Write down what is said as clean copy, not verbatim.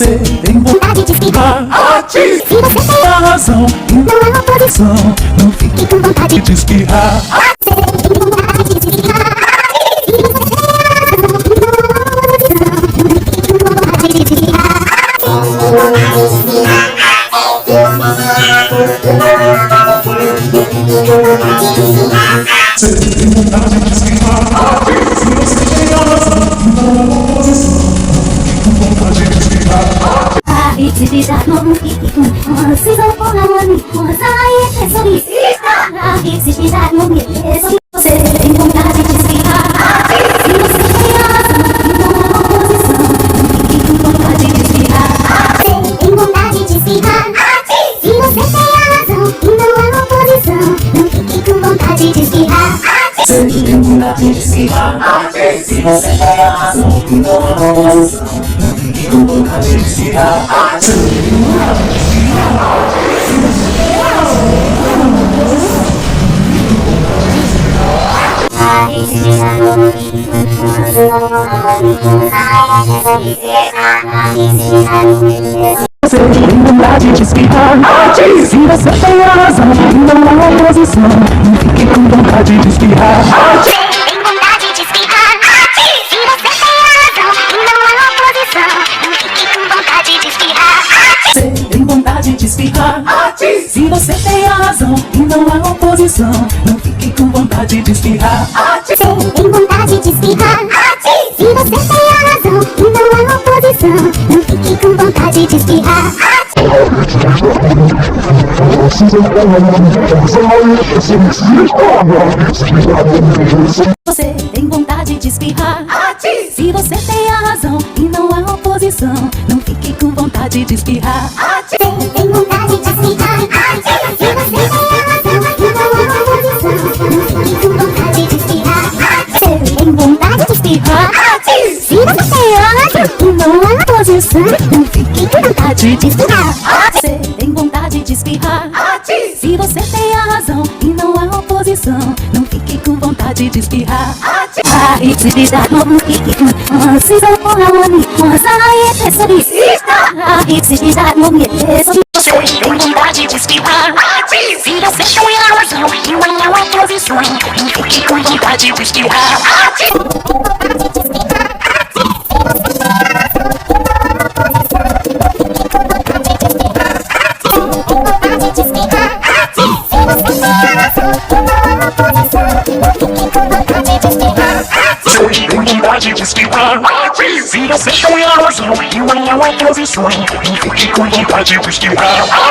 Você tem vontade de espirrar. Se você tem a razão e não há oposição, não fique com vontade de espirrar. Você tem vontade de espirrar. Se você tem a razão e não há oposição, não fique com vontade de espirrar. Você tem vontade de espirrar. Se você tem a razão e não há oposição, não fique com vontade de espirrar. Atividade não fique com decisão por amor, mas aí é sobre atividade não fique sobre você tem vontade de espirrar. Se você tem a razão e não há oposição, não fique com vontade de espirrar. Você tem vontade de espirrar. Se você tem a razão e não há oposição, não fique com vontade de espirrar. Você tem vontade de espirrar. Se você tem a razão e não há oposição, não fique com vontade de espirrar. Você tem vontade de espirrar. Se você tem a razão e não há oposição, você tem vontade de espirrar. Se você tem a razão e não há oposição, não fique com vontade de espirrar. Tem vontade de espirrar. Se você tem a razão e não há oposição, não fique com vontade de espirrar. Você tem vontade de espirrar. Se você tem a razão e não há oposição, não fique com vontade de espirrar. Você tem vontade de espirrar. Se você tem a razão e não há oposição, não fique com vontade de espirrar. Você tem vontade de espirrar. Se você tem a razão e não há oposição, não fique com vontade de espirrar. Você tem vontade de espirrar. Se você tem a razão e não há oposição, não fique com vontade de espirrar. Você tem vontade de espirrar. Se você tem a razão e não há oposição, não fique com vontade de espirrar. Você tem vontade de espirrar. Se você tem a razão e não há oposição, não fique com vontade de espirrar. Atividade não fique com decisão por amor, mas aí é sobre atividade não fique sobre Você tem vontade de espirrar. Se você tem a razão e não há oposição, não fique com vontade de espirrar. Você tem vontade de espirrar. Se você tem a razão e não há oposição, não fique com vontade de espirrar.